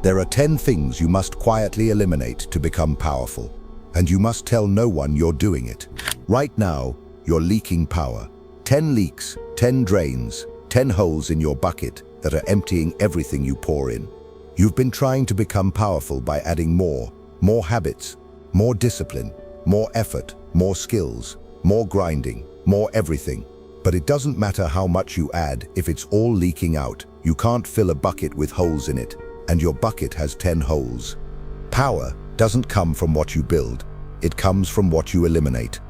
There are 10 things you must quietly eliminate to become powerful. And you must tell no one you're doing it. Right now, you're leaking power. 10 leaks, 10 drains, 10 holes in your bucket that are emptying everything you pour in. You've been trying to become powerful by adding more habits, more discipline, more effort, more skills, more grinding, more everything. But it doesn't matter how much you add if it's all leaking out. You can't fill a bucket with holes in it, and your bucket has 10 holes. Power doesn't come from what you build, it comes from what you eliminate.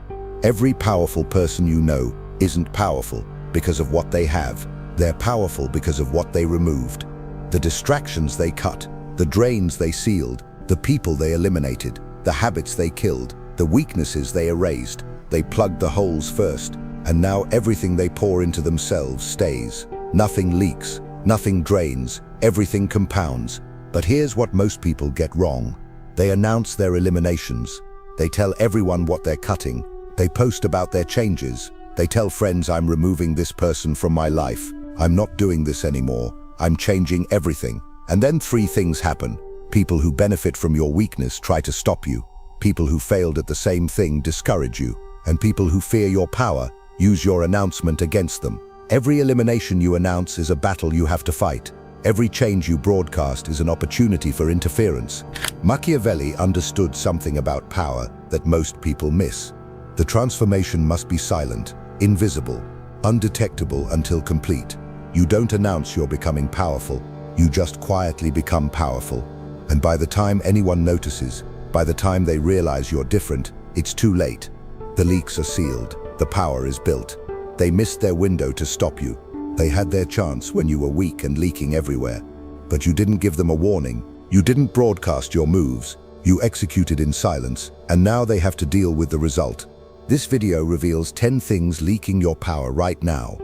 Every powerful person you know isn't powerful because of what they have. They're powerful because of what they removed. The distractions they cut, the drains they sealed, the people they eliminated, the habits they killed, the weaknesses they erased. They plugged the holes first, and now everything they pour into themselves stays. Nothing leaks, nothing drains, everything compounds. But here's what most people get wrong. They announce their eliminations. They tell everyone what they're cutting. They post about their changes. They tell friends, I'm removing this person from my life. I'm not doing this anymore. I'm changing everything. And then 3 things happen. People who benefit from your weakness try to stop you. People who failed at the same thing discourage you. And people who fear your power use your announcement against them. Every elimination you announce is a battle you have to fight. Every change you broadcast is an opportunity for interference. Machiavelli understood something about power that most people miss. The transformation must be silent, invisible, undetectable until complete. You don't announce you're becoming powerful, you just quietly become powerful. And by the time anyone notices, by the time they realize you're different, it's too late. The leaks are sealed, the power is built. They missed their window to stop you. They had their chance when you were weak and leaking everywhere. But you didn't give them a warning. You didn't broadcast your moves. You executed in silence, and now they have to deal with the result. This video reveals 10 things leaking your power right now.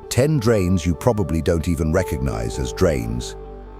10 drains you probably don't even recognize as drains.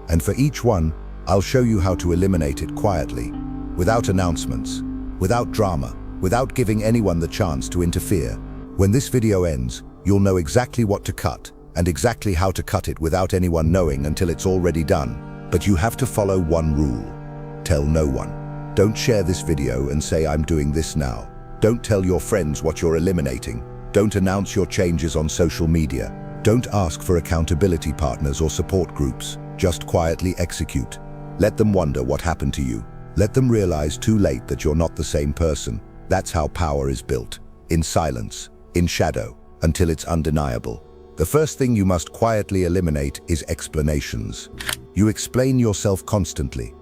And for each one, I'll show you how to eliminate it quietly, without announcements, without drama, without giving anyone the chance to interfere. When this video ends, you'll know exactly what to cut, and exactly how to cut it without anyone knowing until it's already done. But you have to follow one rule. Tell no one. Don't share this video and say, I'm doing this now. Don't tell your friends what you're eliminating. Don't announce your changes on social media. Don't ask for accountability partners or support groups. Just quietly execute. Let them wonder what happened to you. Let them realize too late that you're not the same person. That's how power is built. In silence, in shadow, until it's undeniable. The first thing you must quietly eliminate is explanations. You explain yourself constantly.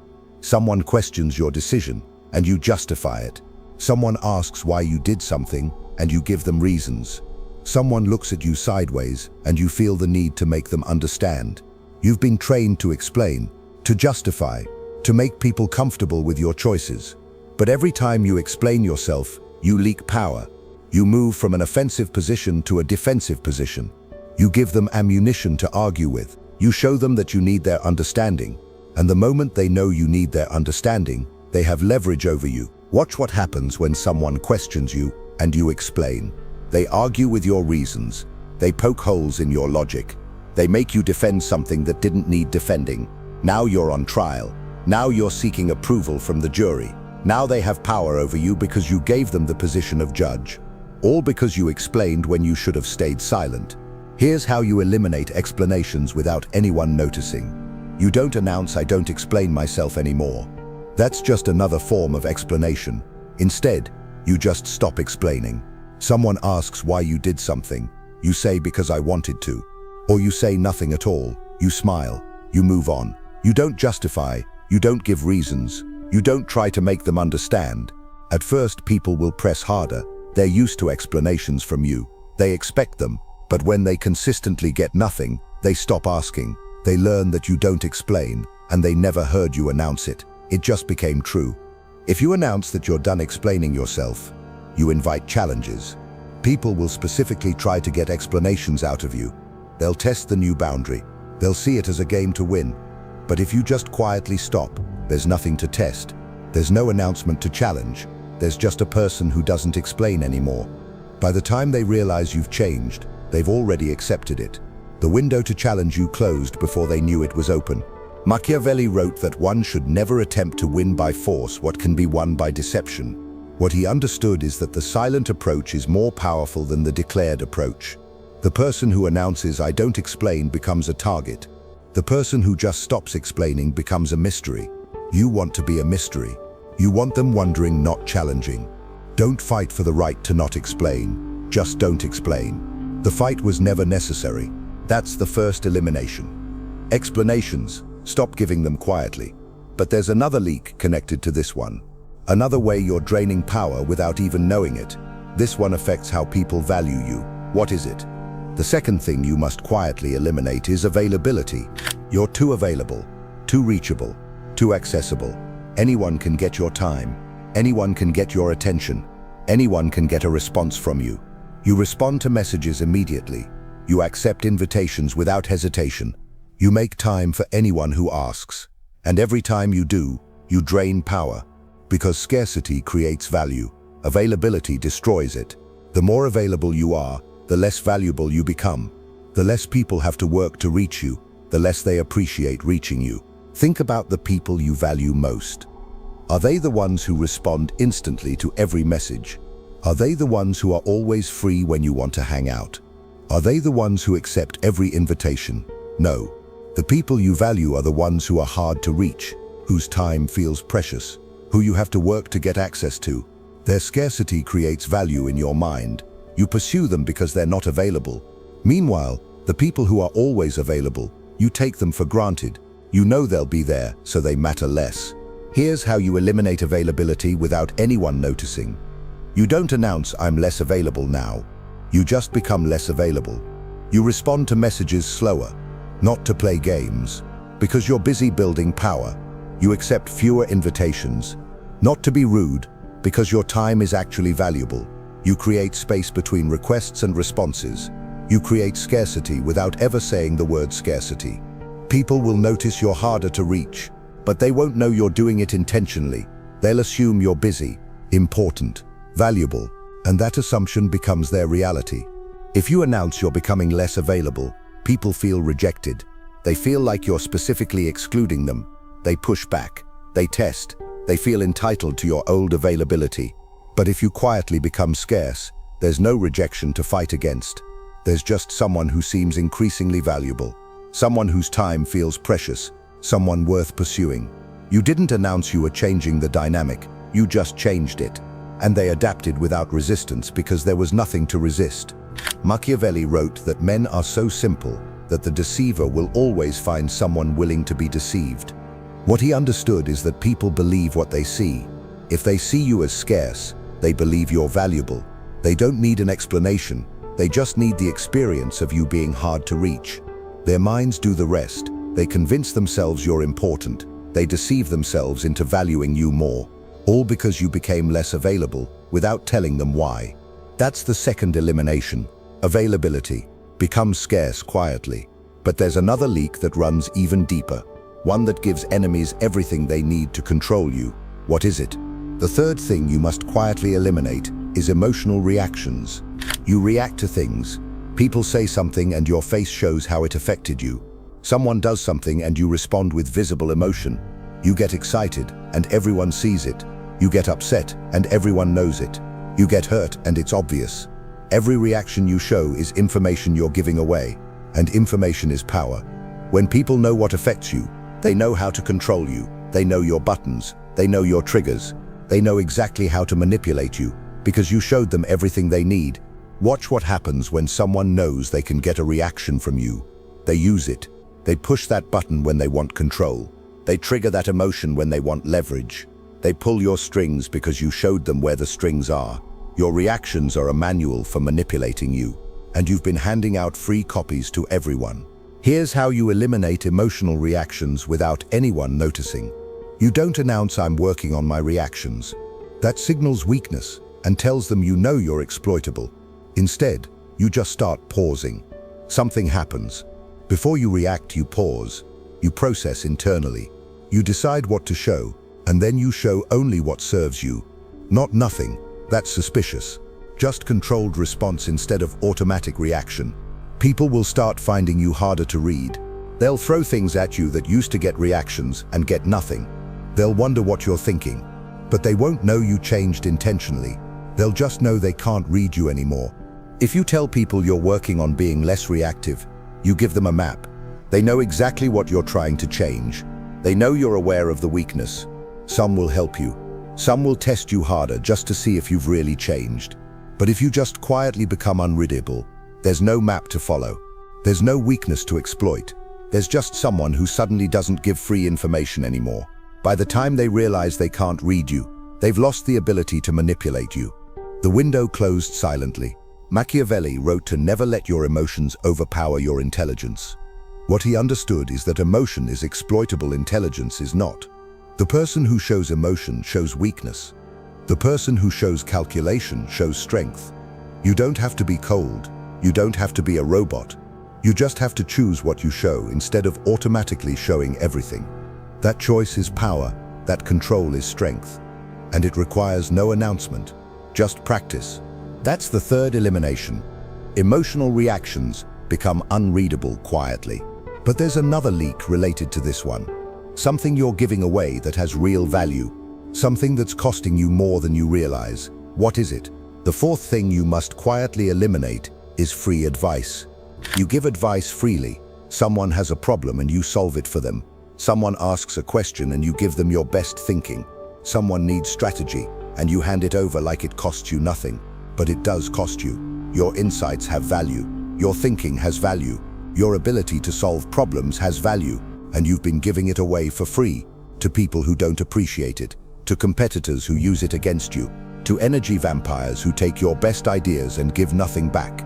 Someone questions your decision, and you justify it. Someone asks why you did something, and you give them reasons. Someone looks at you sideways, and you feel the need to make them understand. You've been trained to explain, to justify, to make people comfortable with your choices. But every time you explain yourself, you leak power. You move from an offensive position to a defensive position. You give them ammunition to argue with. You show them that you need their understanding. And the moment they know you need their understanding, they have leverage over you. Watch what happens when someone questions you and you explain. They argue with your reasons. They poke holes in your logic. They make you defend something that didn't need defending. Now you're on trial. Now you're seeking approval from the jury. Now they have power over you because you gave them the position of judge. All because you explained when you should have stayed silent. Here's how you eliminate explanations without anyone noticing. You don't announce, I don't explain myself anymore. That's just another form of explanation. Instead, you just stop explaining. Someone asks why you did something. You say, because I wanted to. Or you say nothing at all. You smile. You move on. You don't justify. You don't give reasons. You don't try to make them understand. At first, people will press harder. They're used to explanations from you. They expect them. But when they consistently get nothing, they stop asking. They learn that you don't explain, and they never heard you announce it. It just became true. If you announce that you're done explaining yourself, you invite challenges. People will specifically try to get explanations out of you. They'll test the new boundary. They'll see it as a game to win. But if you just quietly stop, there's nothing to test. There's no announcement to challenge. There's just a person who doesn't explain anymore. By the time they realize you've changed, they've already accepted it. The window to challenge you closed before they knew it was open. Machiavelli wrote that one should never attempt to win by force what can be won by deception. What he understood is that the silent approach is more powerful than the declared approach. The person who announces "I don't explain" becomes a target. The person who just stops explaining becomes a mystery. You want to be a mystery. You want them wondering, not challenging. Don't fight for the right to not explain. Just don't explain. The fight was never necessary. That's the first elimination. Explanations. Stop giving them quietly. But there's another leak connected to this one. Another way you're draining power without even knowing it. This one affects how people value you. What is it? The second thing you must quietly eliminate is availability. You're too available, too reachable, too accessible. Anyone can get your time. Anyone can get your attention. Anyone can get a response from you. You respond to messages immediately. You accept invitations without hesitation. You make time for anyone who asks. And every time you do, you drain power. Because scarcity creates value. Availability destroys it. The more available you are, the less valuable you become. The less people have to work to reach you, the less they appreciate reaching you. Think about the people you value most. Are they the ones who respond instantly to every message? Are they the ones who are always free when you want to hang out? Are they the ones who accept every invitation? No. The people you value are the ones who are hard to reach, whose time feels precious, who you have to work to get access to. Their scarcity creates value in your mind. You pursue them because they're not available. Meanwhile, the people who are always available, you take them for granted. You know they'll be there, so they matter less. Here's how you eliminate availability without anyone noticing. You don't announce "I'm less available now." You just become less available. You respond to messages slower, not to play games. Because you're busy building power, you accept fewer invitations. Not to be rude, because your time is actually valuable. You create space between requests and responses. You create scarcity without ever saying the word scarcity. People will notice you're harder to reach, but they won't know you're doing it intentionally. They'll assume you're busy, important, valuable, and that assumption becomes their reality. If you announce you're becoming less available, people feel rejected. They feel like you're specifically excluding them. They push back. They test. They feel entitled to your old availability. But if you quietly become scarce, there's no rejection to fight against. There's just someone who seems increasingly valuable. Someone whose time feels precious. Someone worth pursuing. You didn't announce you were changing the dynamic. You just changed it. And they adapted without resistance because there was nothing to resist. Machiavelli wrote that men are so simple that the deceiver will always find someone willing to be deceived. What he understood is that people believe what they see. If they see you as scarce, they believe you're valuable. They don't need an explanation. They just need the experience of you being hard to reach. Their minds do the rest. They convince themselves you're important. They deceive themselves into valuing you more. All because you became less available without telling them why. That's the second elimination. Availability. Become scarce quietly. But there's another leak that runs even deeper. One that gives enemies everything they need to control you. What is it? The third thing you must quietly eliminate is emotional reactions. You react to things. People say something and your face shows how it affected you. Someone does something and you respond with visible emotion. You get excited and everyone sees it. You get upset and everyone knows it. You get hurt and it's obvious. Every reaction you show is information you're giving away. And information is power. When people know what affects you, they know how to control you. They know your buttons. They know your triggers. They know exactly how to manipulate you because you showed them everything they need. Watch what happens when someone knows they can get a reaction from you. They use it. They push that button when they want control. They trigger that emotion when they want leverage. They pull your strings because you showed them where the strings are. Your reactions are a manual for manipulating you, and you've been handing out free copies to everyone. Here's how you eliminate emotional reactions without anyone noticing. You don't announce "I'm working on my reactions." That signals weakness and tells them you know you're exploitable. Instead, you just start pausing. Something happens. Before you react, you pause. You process internally. You decide what to show, and then you show only what serves you. Not nothing. That's suspicious. Just controlled response instead of automatic reaction. People will start finding you harder to read. They'll throw things at you that used to get reactions and get nothing. They'll wonder what you're thinking, but they won't know you changed intentionally. They'll just know they can't read you anymore. If you tell people you're working on being less reactive, you give them a map. They know exactly what you're trying to change. They know you're aware of the weakness. Some will help you. Some will test you harder just to see if you've really changed. But if you just quietly become unreadable, there's no map to follow. There's no weakness to exploit. There's just someone who suddenly doesn't give free information anymore. By the time they realize they can't read you, they've lost the ability to manipulate you. The window closed silently. Machiavelli wrote to never let your emotions overpower your intelligence. What he understood is that emotion is exploitable, intelligence is not. The person who shows emotion shows weakness. The person who shows calculation shows strength. You don't have to be cold. You don't have to be a robot. You just have to choose what you show instead of automatically showing everything. That choice is power, that control is strength. And it requires no announcement, just practice. That's the third elimination. Emotional reactions become unreadable quietly. But there's another leak related to this one. Something you're giving away that has real value. Something that's costing you more than you realize. What is it? The fourth thing you must quietly eliminate is free advice. You give advice freely. Someone has a problem and you solve it for them. Someone asks a question and you give them your best thinking. Someone needs strategy and you hand it over like it costs you nothing. But it does cost you. Your insights have value. Your thinking has value. Your ability to solve problems has value. And you've been giving it away for free to people who don't appreciate it, to competitors who use it against you, to energy vampires who take your best ideas and give nothing back.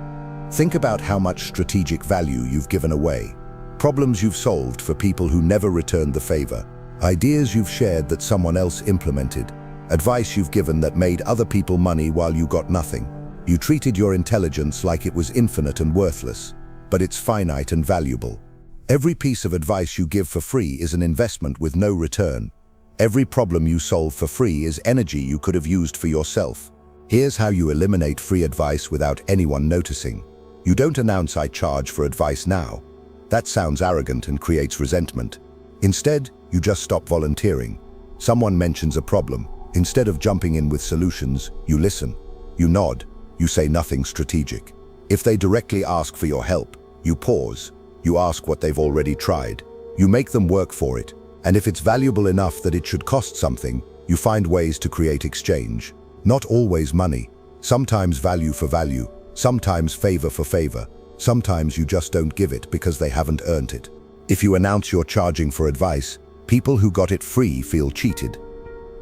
Think about how much strategic value you've given away. Problems you've solved for people who never returned the favor. Ideas you've shared that someone else implemented. Advice you've given that made other people money while you got nothing. You treated your intelligence like it was infinite and worthless, but it's finite and valuable. Every piece of advice you give for free is an investment with no return. Every problem you solve for free is energy you could have used for yourself. Here's how you eliminate free advice without anyone noticing. You don't announce "I charge for advice now." That sounds arrogant and creates resentment. Instead, you just stop volunteering. Someone mentions a problem. Instead of jumping in with solutions, you listen. You nod. You say nothing strategic. If they directly ask for your help, you pause. You ask what they've already tried. You make them work for it. And if it's valuable enough that it should cost something, you find ways to create exchange. Not always money. Sometimes value for value. Sometimes favor for favor. Sometimes you just don't give it because they haven't earned it. If you announce you're charging for advice, people who got it free feel cheated.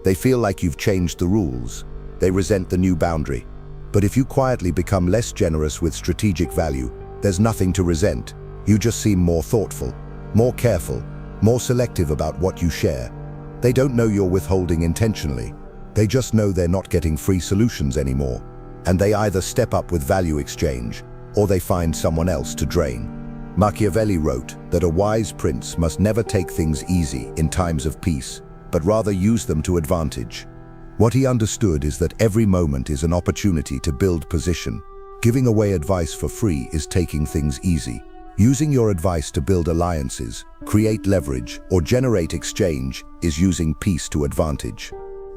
They feel like you've changed the rules. They resent the new boundary. But if you quietly become less generous with strategic value, there's nothing to resent. You just seem more thoughtful, more careful, more selective about what you share. They don't know you're withholding intentionally. They just know they're not getting free solutions anymore. And they either step up with value exchange, or they find someone else to drain. Machiavelli wrote that a wise prince must never take things easy in times of peace, but rather use them to advantage. What he understood is that every moment is an opportunity to build position. Giving away advice for free is taking things easy. Using your advice to build alliances, create leverage, or generate exchange is using peace to advantage.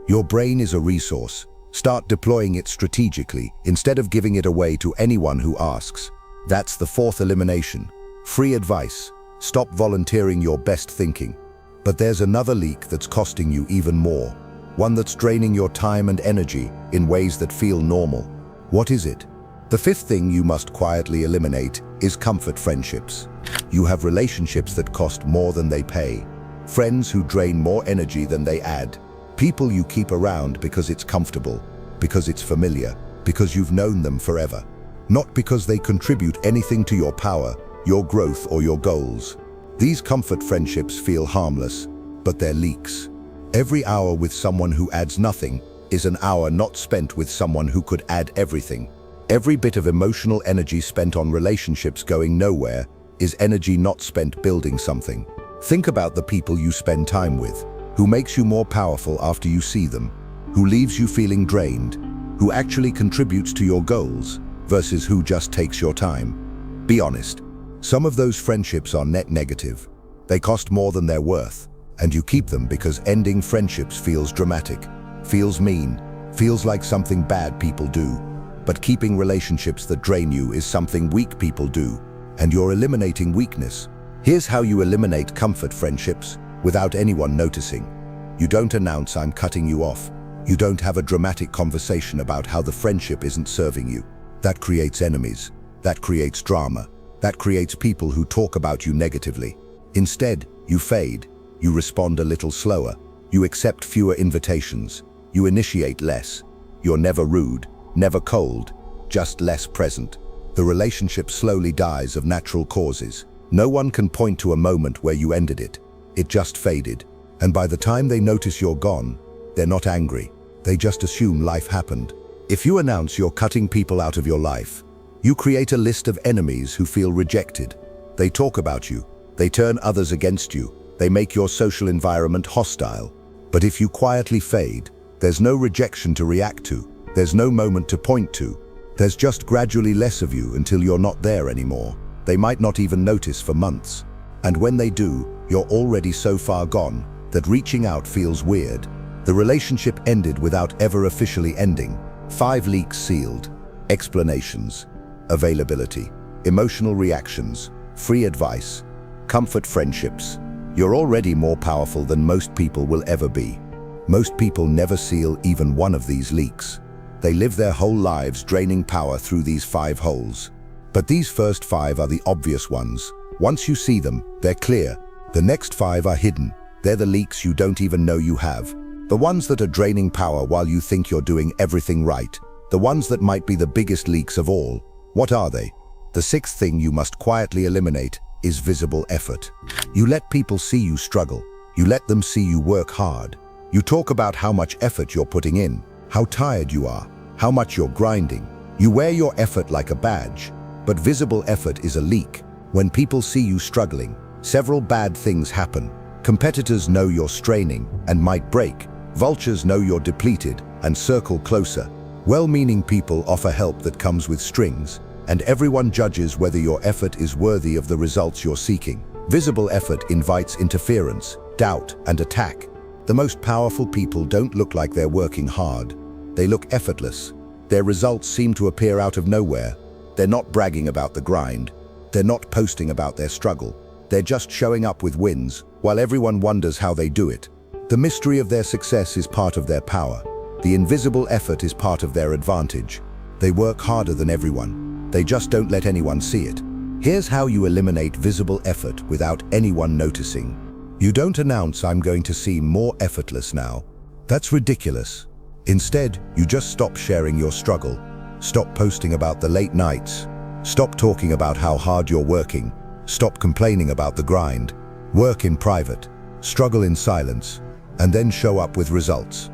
Your brain is a resource. Start deploying it strategically instead of giving it away to anyone who asks. That's the fourth elimination. Free advice. Stop volunteering your best thinking. But there's another leak that's costing you even more. One that's draining your time and energy in ways that feel normal. What is it? The fifth thing you must quietly eliminate is comfort friendships. You have relationships that cost more than they pay. Friends who drain more energy than they add. People you keep around because it's comfortable, because it's familiar, because you've known them forever. Not because they contribute anything to your power, your growth, or your goals. These comfort friendships feel harmless, but they're leaks. Every hour with someone who adds nothing is an hour not spent with someone who could add everything. Every bit of emotional energy spent on relationships going nowhere is energy not spent building something. Think about the people you spend time with. Who makes you more powerful after you see them? Who leaves you feeling drained? Who actually contributes to your goals versus who just takes your time? Be honest. Some of those friendships are net negative. They cost more than they're worth, and you keep them because ending friendships feels dramatic, feels mean, feels like something bad people do. But keeping relationships that drain you is something weak people do, and you're eliminating weakness. Here's how you eliminate comfort friendships without anyone noticing. You don't announce I'm cutting you off. You don't have a dramatic conversation about how the friendship isn't serving you. That creates enemies. That creates drama. That creates people who talk about you negatively. Instead, you fade. You respond a little slower. You accept fewer invitations. You initiate less. You're never rude, never cold, just less present. The relationship slowly dies of natural causes. No one can point to a moment where you ended it. It just faded. And by the time they notice you're gone, they're not angry. They just assume life happened. If you announce you're cutting people out of your life, you create a list of enemies who feel rejected. They talk about you. They turn others against you. They make your social environment hostile. But if you quietly fade, there's no rejection to react to. There's no moment to point to. There's just gradually less of you until you're not there anymore. They might not even notice for months. And when they do, you're already so far gone that reaching out feels weird. The relationship ended without ever officially ending. 5 leaks sealed. Explanations. Availability. Emotional reactions. Free advice. Comfort friendships. You're already more powerful than most people will ever be. Most people never seal even one of these leaks. They live their whole lives draining power through these 5 holes. But these first 5 are the obvious ones. Once you see them, they're clear. The next 5 are hidden. They're the leaks you don't even know you have. The ones that are draining power while you think you're doing everything right. The ones that might be the biggest leaks of all. What are they? The 6th thing you must quietly eliminate is visible effort. You let people see you struggle. You let them see you work hard. You talk about how much effort you're putting in, how tired you are, how much you're grinding. You wear your effort like a badge, but visible effort is a leak. When people see you struggling, several bad things happen. Competitors know you're straining and might break. Vultures know you're depleted and circle closer. Well-meaning people offer help that comes with strings, and everyone judges whether your effort is worthy of the results you're seeking. Visible effort invites interference, doubt, and attack. The most powerful people don't look like they're working hard. They look effortless. Their results seem to appear out of nowhere. They're not bragging about the grind. They're not posting about their struggle. They're just showing up with wins, while everyone wonders how they do it. The mystery of their success is part of their power. The invisible effort is part of their advantage. They work harder than everyone. They just don't let anyone see it. Here's how you eliminate visible effort without anyone noticing. You don't announce I'm going to seem more effortless now. That's ridiculous. Instead, you just stop sharing your struggle. Stop posting about the late nights. Stop talking about how hard you're working. Stop complaining about the grind. Work in private. Struggle in silence. And then show up with results.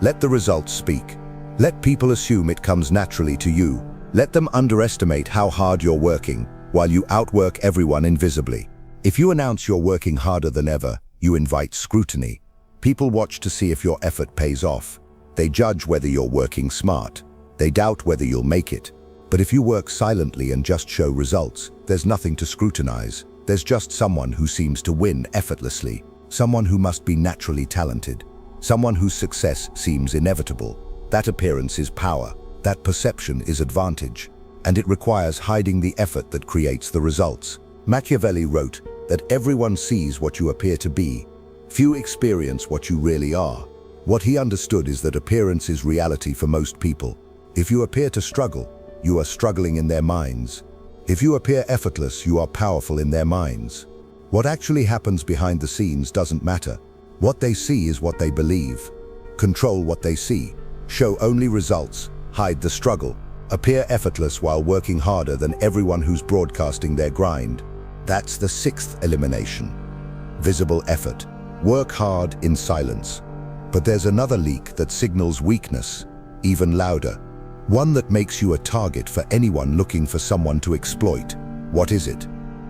Let the results speak. Let people assume it comes naturally to you. Let them underestimate how hard you're working, while you outwork everyone invisibly. If you announce you're working harder than ever, you invite scrutiny. People watch to see if your effort pays off. They judge whether you're working smart. They doubt whether you'll make it. But if you work silently and just show results, there's nothing to scrutinize. There's just someone who seems to win effortlessly. Someone who must be naturally talented. Someone whose success seems inevitable. That appearance is power. That perception is advantage. And it requires hiding the effort that creates the results. Machiavelli wrote that everyone sees what you appear to be. Few experience what you really are. What he understood is that appearance is reality for most people. If you appear to struggle, you are struggling in their minds. If you appear effortless, you are powerful in their minds. What actually happens behind the scenes doesn't matter. What they see is what they believe. Control what they see. Show only results. Hide the struggle. Appear effortless while working harder than everyone who's broadcasting their grind. That's the 6th elimination. Visible effort. Work hard in silence. But there's another leak that signals weakness, even louder. One that makes you a target for anyone looking for someone to exploit. What is it?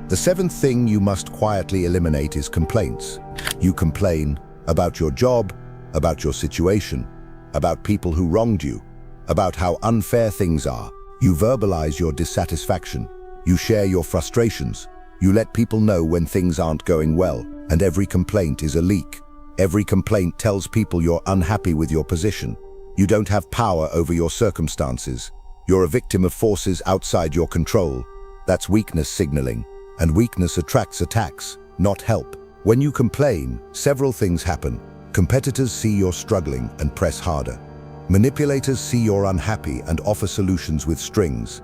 The 7th thing you must quietly eliminate is complaints. You complain about your job, about your situation, about people who wronged you, about how unfair things are. You verbalize your dissatisfaction. You share your frustrations. You let people know when things aren't going well, and every complaint is a leak. Every complaint tells people you're unhappy with your position. You don't have power over your circumstances. You're a victim of forces outside your control. That's weakness signaling, and weakness attracts attacks, not help. When you complain, several things happen. Competitors see you're struggling and press harder. Manipulators see you're unhappy and offer solutions with strings.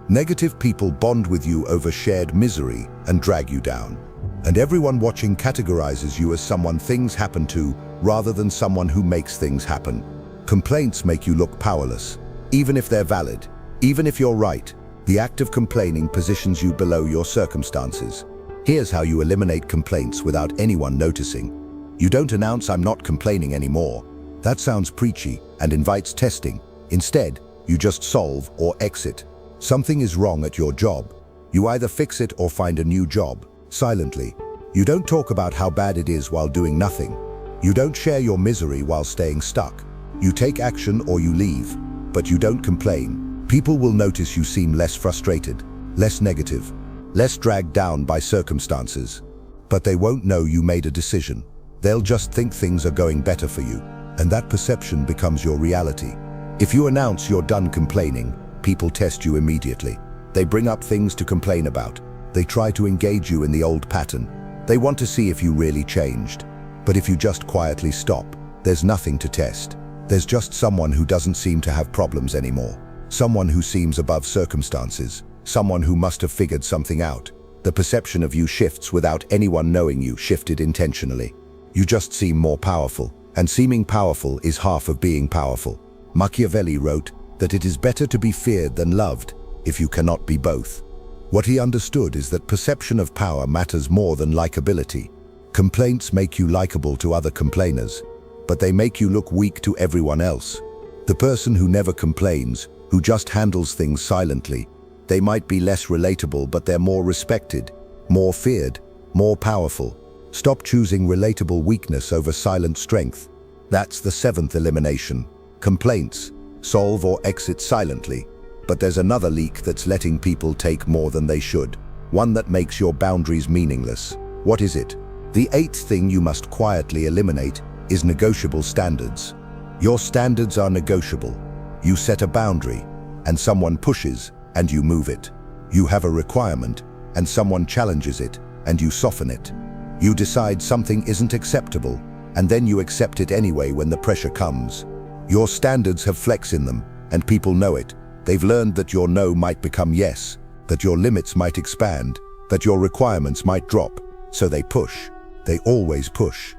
Negative people bond with you over shared misery and drag you down. And everyone watching categorizes you as someone things happen to rather than someone who makes things happen. Complaints make you look powerless, even if they're valid, even if you're right. The act of complaining positions you below your circumstances. Here's how you eliminate complaints without anyone noticing. You don't announce "I'm not complaining anymore." That sounds preachy and invites testing. Instead, you just solve or exit. Something is wrong at your job. You either fix it or find a new job, silently. You don't talk about how bad it is while doing nothing. You don't share your misery while staying stuck. You take action or you leave, but you don't complain. People will notice you seem less frustrated, less negative, less dragged down by circumstances. But they won't know you made a decision. They'll just think things are going better for you, and that perception becomes your reality. If you announce you're done complaining, people test you immediately. They bring up things to complain about. They try to engage you in the old pattern. They want to see if you really changed. But if you just quietly stop, there's nothing to test. There's just someone who doesn't seem to have problems anymore. Someone who seems above circumstances. Someone who must have figured something out. The perception of you shifts without anyone knowing you shifted intentionally. You just seem more powerful, and seeming powerful is half of being powerful. Machiavelli wrote that it is better to be feared than loved if you cannot be both. What he understood is that perception of power matters more than likability. Complaints make you likable to other complainers, but they make you look weak to everyone else. The person who never complains, who just handles things silently, they might be less relatable, but they're more respected, more feared, more powerful. Stop choosing relatable weakness over silent strength. That's the seventh elimination. Complaints. Solve or exit silently. But there's another leak that's letting people take more than they should. One that makes your boundaries meaningless. What is it? The eighth thing you must quietly eliminate is negotiable standards. Your standards are negotiable. You set a boundary, and someone pushes, and you move it. You have a requirement, and someone challenges it, and you soften it. You decide something isn't acceptable, and then you accept it anyway when the pressure comes. Your standards have flex in them, and people know it. They've learned that your no might become yes, that your limits might expand, that your requirements might drop. So they push. They always push.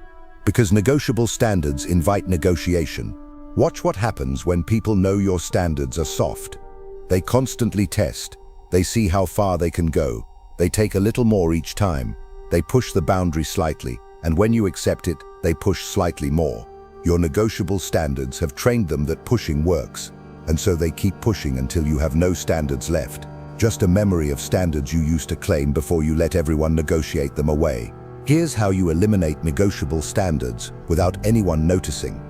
Because negotiable standards invite negotiation. Watch what happens when people know your standards are soft. They constantly test. They see how far they can go. They take a little more each time. They push the boundary slightly, and when you accept it, they push slightly more. Your negotiable standards have trained them that pushing works, and so they keep pushing until you have no standards left. Just a memory of standards you used to claim before you let everyone negotiate them away. Here's how you eliminate negotiable standards without anyone noticing.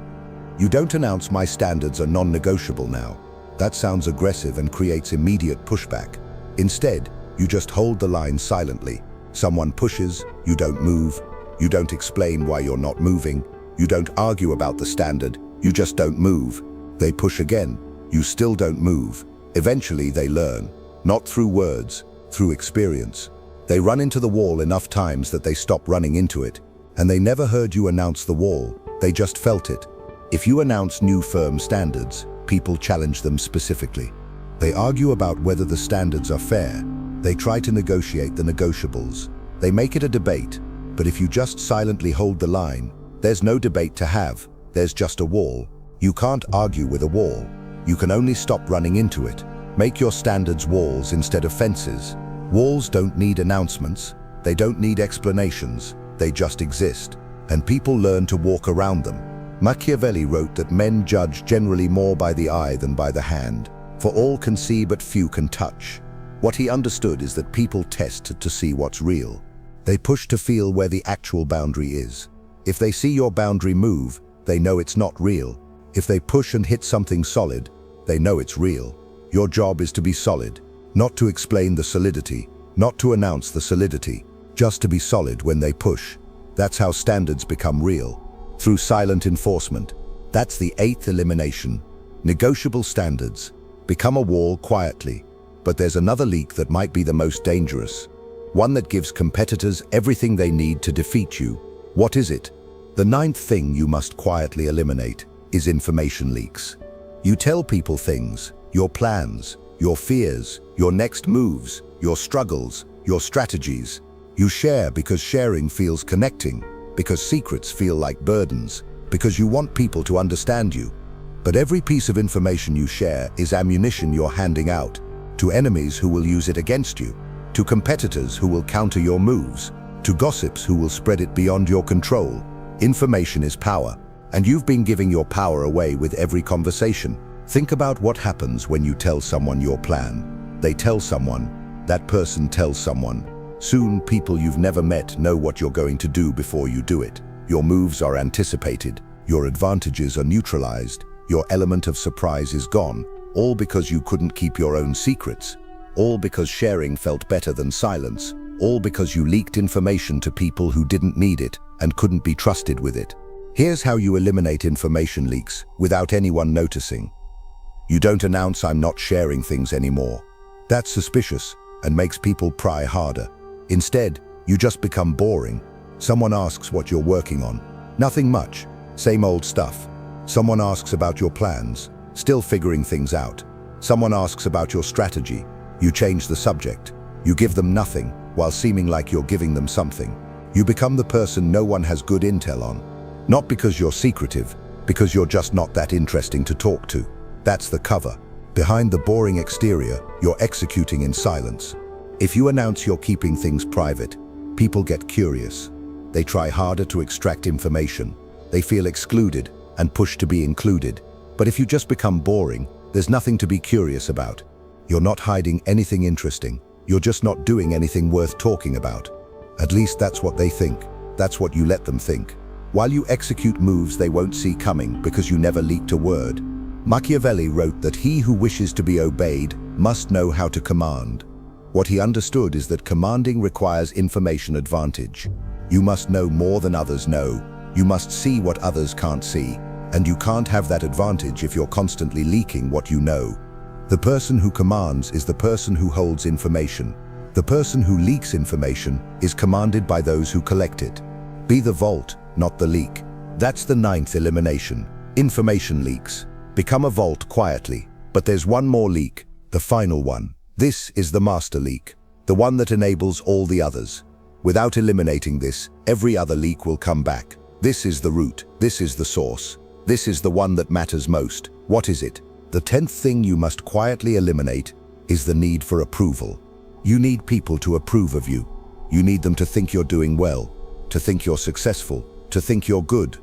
You don't announce "my standards are non-negotiable now." That sounds aggressive and creates immediate pushback. Instead, you just hold the line silently. Someone pushes, you don't move. You don't explain why you're not moving. You don't argue about the standard, you just don't move. They push again, you still don't move. Eventually they learn, not through words, through experience. They run into the wall enough times that they stop running into it, and they never heard you announce the wall, they just felt it. If you announce new firm standards, people challenge them specifically. They argue about whether the standards are fair. They try to negotiate the negotiables. They make it a debate, but if you just silently hold the line, there's no debate to have, there's just a wall. You can't argue with a wall. You can only stop running into it. Make your standards walls instead of fences. Walls don't need announcements. They don't need explanations. They just exist. And people learn to walk around them. Machiavelli wrote that men judge generally more by the eye than by the hand. For all can see but few can touch. What he understood is that people test to see what's real. They push to feel where the actual boundary is. If they see your boundary move, they know it's not real. If they push and hit something solid, they know it's real. Your job is to be solid, not to explain the solidity, not to announce the solidity, just to be solid when they push. That's how standards become real, through silent enforcement. That's the 8th elimination. Negotiable standards. Become a wall quietly. But there's another leak that might be the most dangerous. One that gives competitors everything they need to defeat you. What is it? The 9th thing you must quietly eliminate is information leaks. You tell people things, your plans, your fears, your next moves, your struggles, your strategies. You share because sharing feels connecting, because secrets feel like burdens, because you want people to understand you. But every piece of information you share is ammunition you're handing out to enemies who will use it against you, to competitors who will counter your moves, to gossips who will spread it beyond your control. Information is power, and you've been giving your power away with every conversation. Think about what happens when you tell someone your plan. They tell someone, that person tells someone. Soon, people you've never met know what you're going to do before you do it. Your moves are anticipated, your advantages are neutralized, your element of surprise is gone, all because you couldn't keep your own secrets. All because sharing felt better than silence. All because you leaked information to people who didn't need it and couldn't be trusted with it. Here's how you eliminate information leaks without anyone noticing. You don't announce "I'm not sharing things anymore." That's suspicious and makes people pry harder. Instead, you just become boring. Someone asks what you're working on. Nothing much. Same old stuff. Someone asks about your plans. Still figuring things out. Someone asks about your strategy. You change the subject. You give them nothing, while seeming like you're giving them something. You become the person no one has good intel on. Not because you're secretive, because you're just not that interesting to talk to. That's the cover. Behind the boring exterior, you're executing in silence. If you announce you're keeping things private, people get curious. They try harder to extract information. They feel excluded and push to be included. But if you just become boring, there's nothing to be curious about. You're not hiding anything interesting. You're just not doing anything worth talking about. At least that's what they think. That's what you let them think. While you execute moves they won't see coming because you never leaked a word. Machiavelli wrote that he who wishes to be obeyed must know how to command. What he understood is that commanding requires information advantage. You must know more than others know. You must see what others can't see. And you can't have that advantage if you're constantly leaking what you know. The person who commands is the person who holds information. The person who leaks information is commanded by those who collect it. Be the vault, not the leak. That's the 9th elimination. Information leaks. Become a vault quietly. But there's one more leak, the final one. This is the master leak, the one that enables all the others. Without eliminating this, every other leak will come back. This is the root. This is the source. This is the one that matters most. What is it? The 10th thing you must quietly eliminate is the need for approval. You need people to approve of you. You need them to think you're doing well, to think you're successful, to think you're good.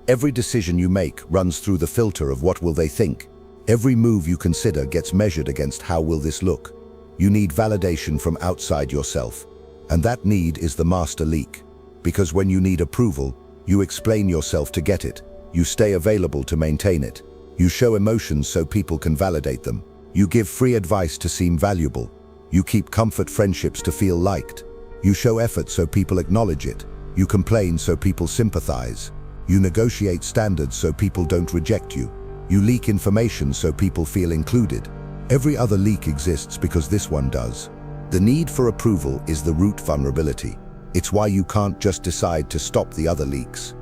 Every decision you make runs through the filter of what will they think. Every move you consider gets measured against how will this look. You need validation from outside yourself. And that need is the master leak. Because when you need approval, you explain yourself to get it. You stay available to maintain it. You show emotions so people can validate them. You give free advice to seem valuable. You keep comfort friendships to feel liked. You show effort so people acknowledge it. You complain so people sympathize. You negotiate standards so people don't reject you. You leak information so people feel included. Every other leak exists because this one does. The need for approval is the root vulnerability. It's why you can't just decide to stop the other leaks.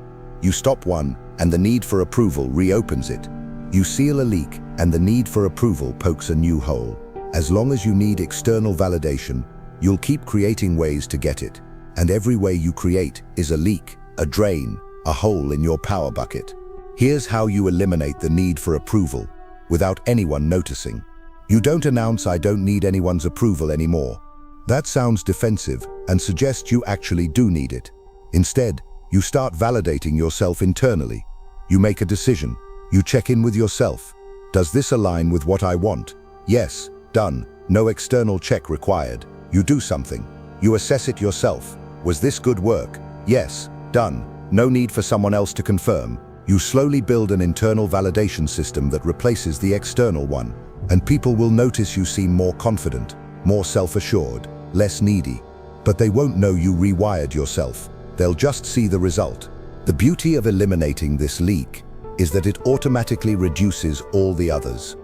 You stop one, and the need for approval reopens it. You seal a leak, and the need for approval pokes a new hole. As long as you need external validation, you'll keep creating ways to get it. And every way you create is a leak, a drain, a hole in your power bucket. Here's how you eliminate the need for approval without anyone noticing. You don't announce "I don't need anyone's approval anymore." That sounds defensive and suggests you actually do need it. Instead, you start validating yourself internally. You make a decision. You check in with yourself. Does this align with what I want? Yes, done. No external check required. You do something. You assess it yourself. Was this good work? Yes, done. No need for someone else to confirm. You slowly build an internal validation system that replaces the external one. And people will notice you seem more confident, more self-assured. less needy. But they won't know you rewired yourself. They'll just see the result. The beauty of eliminating this leak is that it automatically reduces all the others.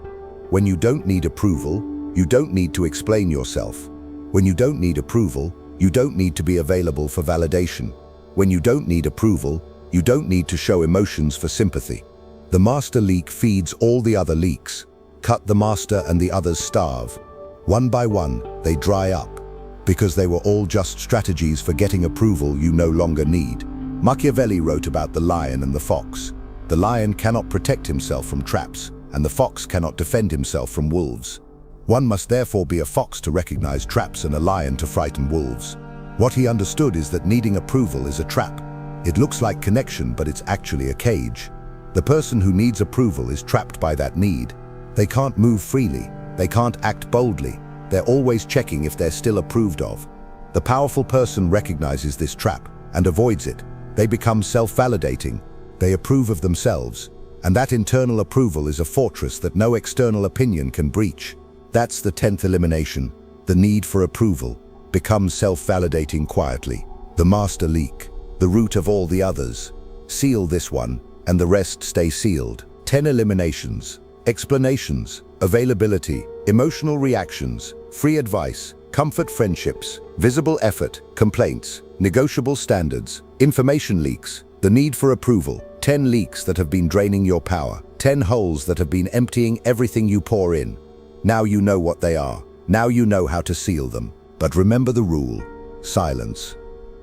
When you don't need approval, you don't need to explain yourself. When you don't need approval, you don't need to be available for validation. When you don't need approval, you don't need to show emotions for sympathy. The master leak feeds all the other leaks. Cut the master and the others starve. One by one, they dry up, because they were all just strategies for getting approval you no longer need. Machiavelli wrote about the lion and the fox. The lion cannot protect himself from traps, and the fox cannot defend himself from wolves. One must therefore be a fox to recognize traps and a lion to frighten wolves. What he understood is that needing approval is a trap. It looks like connection, but it's actually a cage. The person who needs approval is trapped by that need. They can't move freely. They can't act boldly. They're always checking if they're still approved of. The powerful person recognizes this trap and avoids it. They become self-validating. They approve of themselves. And that internal approval is a fortress that no external opinion can breach. That's the 10th elimination. The need for approval becomes self-validating quietly. The master leak, the root of all the others. Seal this one, and the rest stay sealed. 10 eliminations. Explanations, availability, emotional reactions, free advice, comfort friendships, visible effort, complaints, negotiable standards, information leaks, the need for approval, 10 leaks that have been draining your power, 10 holes that have been emptying everything you pour in. Now you know what they are. Now you know how to seal them. But remember the rule: silence.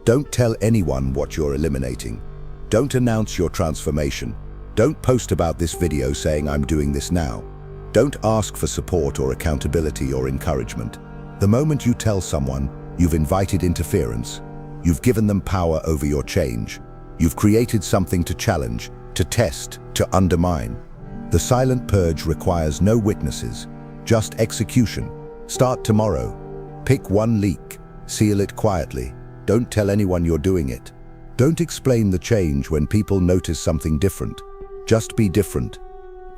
Don't tell anyone what you're eliminating. Don't announce your transformation. Don't post about this video saying I'm doing this now. Don't ask for support or accountability or encouragement. The moment you tell someone, you've invited interference. You've given them power over your change. You've created something to challenge, to test, to undermine. The silent purge requires no witnesses, just execution. Start tomorrow. Pick one leak. Seal it quietly. Don't tell anyone you're doing it. Don't explain the change when people notice something different. Just be different.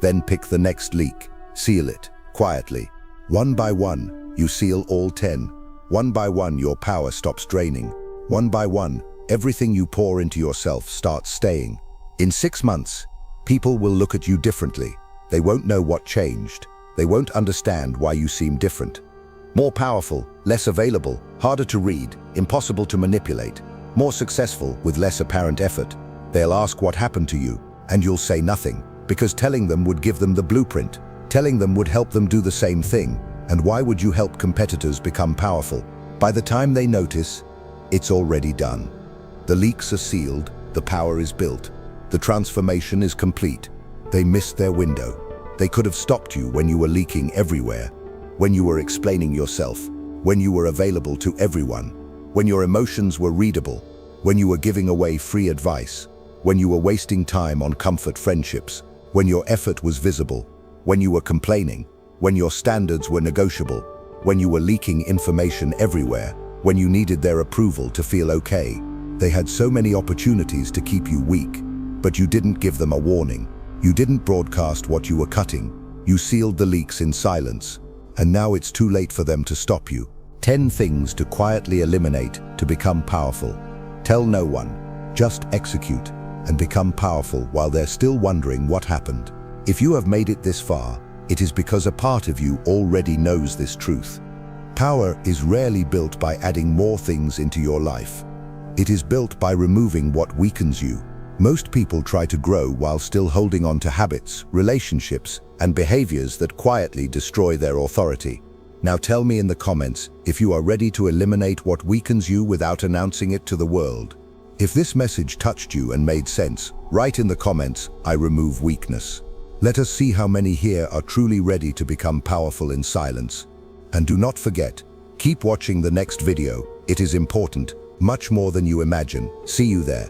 Then pick the next leak. Seal it quietly. One by one, you seal all 10. One by one, your power stops draining. One by one, everything you pour into yourself starts staying. In 6 months, people will look at you differently. They won't know what changed. They won't understand why you seem different. More powerful, less available, harder to read, impossible to manipulate, more successful with less apparent effort. They'll ask what happened to you, and you'll say nothing, because telling them would give them the blueprint. Telling them would help them do the same thing. And why would you help competitors become powerful? By the time they notice, it's already done. The leaks are sealed, the power is built, the transformation is complete. They missed their window. They could have stopped you when you were leaking everywhere, when you were explaining yourself, when you were available to everyone, when your emotions were readable, when you were giving away free advice, when you were wasting time on comfort friendships, when your effort was visible, when you were complaining, when your standards were negotiable, when you were leaking information everywhere, when you needed their approval to feel okay. They had so many opportunities to keep you weak, but you didn't give them a warning. You didn't broadcast what you were cutting. You sealed the leaks in silence, and now it's too late for them to stop you. 10 things to quietly eliminate to become powerful. Tell no one, just execute and become powerful while they're still wondering what happened. If you have made it this far, it is because a part of you already knows this truth. Power is rarely built by adding more things into your life. It is built by removing what weakens you. Most people try to grow while still holding on to habits, relationships, and behaviors that quietly destroy their authority. Now tell me in the comments if you are ready to eliminate what weakens you without announcing it to the world. If this message touched you and made sense, write in the comments, "I remove weakness." Let us see how many here are truly ready to become powerful in silence. And do not forget, keep watching the next video. It is important, much more than you imagine. See you there.